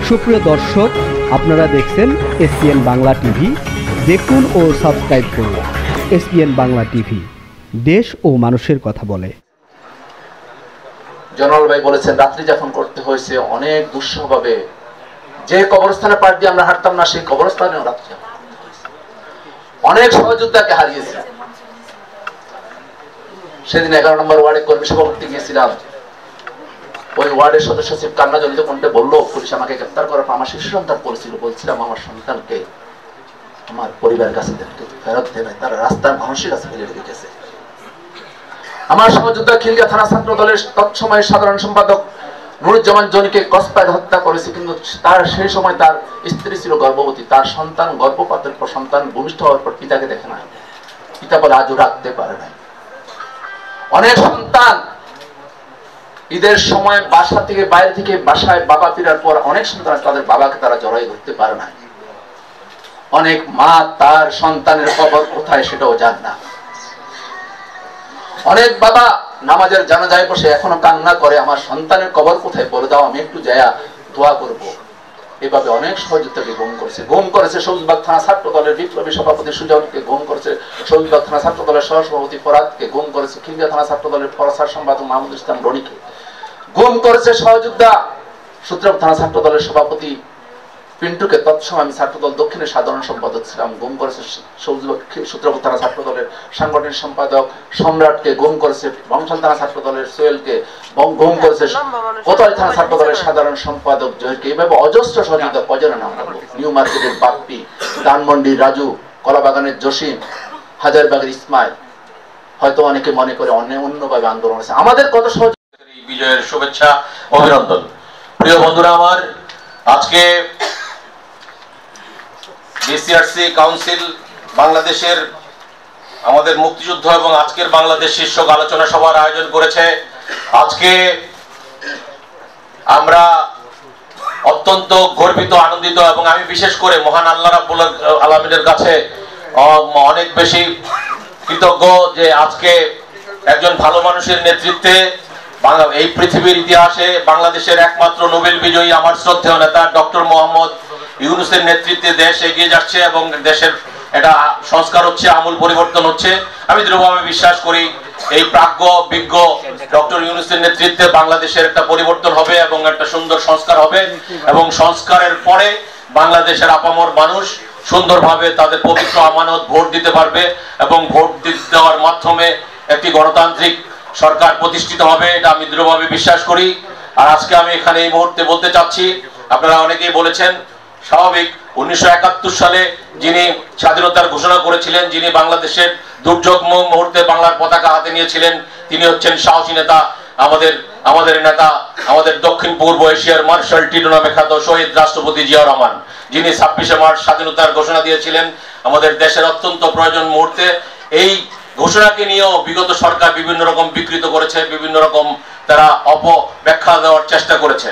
সুপ্রিয় দর্শক, আপনারা দেখছেন এসপিএন বাংলা টিভি। দেখুন ও সাবস্ক্রাইব করুন এসপিএন বাংলা টিভি, দেশ ও মানুষের কথা বলে। জনরল ভাই বলেছেন রাত্রি যাপন করতে হয়েছে অনেক দুঃসহভাবে। যে কবরস্থানে পার দিয়ে আমরা হাঁটতাম না, সেই কবরস্থানেও রাত্রি যাপন করতে হয়েছে। অনেক সহযোদ্ধাকে হারিয়েছে। সেদিন 11 নম্বর ওয়ার্ডে কর্মী সভা করতে গিয়েছিলাম। ওই ওয়ার্ডের সদস্য সচিব কান্না জড়িত কণ্ঠে বললো, পুলিশ আমাকে গ্রেফতার করার পর আমার শিশু সন্তান করেছিল। বলছিলাম আমার সন্তানকে আমার পরিবারের কাছে ফেরত দেবে, তারা রাস্তার মানুষের কাছে ফেলে রেখেছে। আমার সহযোদ্ধা খিলগা থানা ছাত্র দলের তৎসময়ের সাধারণ সম্পাদক নুরুজ্জামান জনিকে কসপায় হত্যা করেছে, কিন্তু তার সেই সময় তার স্ত্রী ছিল গর্ভবতী। তার সন্তান গর্ভপাতের পর, সন্তান ভূমিষ্ঠ হওয়ার পর পিতাকে দেখে না, পিতা বলে আজও রাখতে পারে নাই। অনেক সন্তান ঈদের সময় বাসা থেকে বাইরে থেকে বাসায় বাবা ফেরার পর অনেক সন্তান তাদের বাবাকে তারা জড়াই ধরতে পারে না। অনেক মা তার সন্তানের কবর কোথায় সেটাও জান না। অনেক বাবা নামাজের জানাজায় বসে এখনো কান্না করে, আমার সন্তানের কবর কোথায় বলে দাও, আমি একটু যায়া দোয়া করব। এভাবে অনেক সহযোগিতাকে গুম করেছে। গুম করেছে সবুজবাগ থানা ছাত্র দলের বিপ্লবী সভাপতি সুজনকে, গুম করেছে সবুজবাগ থানা ছাত্র দলের সহসভাপতি ফরাদকে, গুম করেছে খিলগা থানা ছাত্র দলের ফরসার সম্পাদক মাহমুদুল ইসলাম রনিকে, গুম করেছে সহযোদ্ধা সূত্রপুর থানা ছাত্র দলের সভাপতি পিন্টুকে, তৎসময় আমি ছাত্র দল দক্ষিণের সাধারণ সম্পাদক ছিলাম। গুম করেছে সূত্রপুর থানা ছাত্র দলের সাংগঠনিক সম্পাদক সম্রাটকে, গুম করেছে বংশাল থানা ছাত্র দলের সোহেলকে, গুম করেছে কোতোয়ালি থানা ছাত্র দলের সাধারণ সম্পাদক জয়কে। এইভাবে অজস্র সহযোগিতা অজানা নাম, নিউ মার্কেটের বাপ্পি, ধানমন্ডির রাজু, কলাবাগানের জসিম, হাজারবাগের ইসমাইল। হয়তো অনেকে মনে করে অন্যভাবে আন্দোলন আছে। আমাদের কত সহযোগিতা। বিজয়ের শুভেচ্ছা, অভিনন্দন। প্রিয় বন্ধুরা আমার, আজকে বিসিআরসি কাউন্সিল বাংলাদেশের আমাদের মুক্তিযুদ্ধ এবং আজকের বাংলাদেশ শীর্ষক আলোচনা সভার আয়োজন করেছে। আজকে আমরা অত্যন্ত গর্বিত, আনন্দিত এবং আমি বিশেষ করে মহান আল্লাহ রাব্বুল আলামিনের কাছে অনেক বেশি কৃতজ্ঞ যে আজকে একজন ভালো মানুষের নেতৃত্বে এই পৃথিবীর ইতিহাসে বাংলাদেশের একমাত্র নোবেল বিজয়ী আমার শ্রদ্ধেয় নেতা ডক্টর মোহাম্মদ ইউনূসের নেতৃত্বে দেশ এগিয়ে যাচ্ছে এবং দেশের এটা সংস্কার হচ্ছে, আমূল পরিবর্তন হচ্ছে। আমি দৃঢ়ভাবে বিশ্বাস করি এই প্রাজ্ঞ বিজ্ঞ ডক্টর ইউনূসের নেতৃত্বে বাংলাদেশের একটা পরিবর্তন হবে এবং একটা সুন্দর সংস্কার হবে এবং সংস্কারের পরে বাংলাদেশের আপামর মানুষ সুন্দরভাবে তাদের পবিত্র আমানত ভোট দিতে পারবে এবং ভোট দেওয়ার মাধ্যমে একটি গণতান্ত্রিক সরকার প্রতিষ্ঠিত হবে, এটা আমি দৃঢ়ভাবে বিশ্বাস করি। আর আজকে আমি এখানে এই মুহূর্তে বলতে চাচ্ছি, আপনারা অনেকেই বলেছেন স্বাভাবিক 1971 সালে যিনি স্বাধীনতার ঘোষণা করেছিলেন, যিনি বাংলাদেশের দুর্যোগ মুহূর্তে বাংলার পতাকা হাতে নিয়েছিলেন, তিনি হচ্ছেন সাহসী নেতা, আমাদের নেতা, আমাদের দক্ষিণ পূর্ব এশিয়ার মার্শাল টিটো নামে খ্যাত শহীদ রাষ্ট্রপতি জিয়াউর রহমান, যিনি 26শে মার্চ স্বাধীনতার ঘোষণা দিয়েছিলেন আমাদের দেশের অত্যন্ত প্রয়োজন মুহূর্তে। এই ঘোষণাকে নিয়েও বিগত সরকার বিভিন্ন রকম বিকৃত করেছে, বিভিন্ন রকম তারা অপব্যাখ্যা দেওয়ার চেষ্টা করেছে।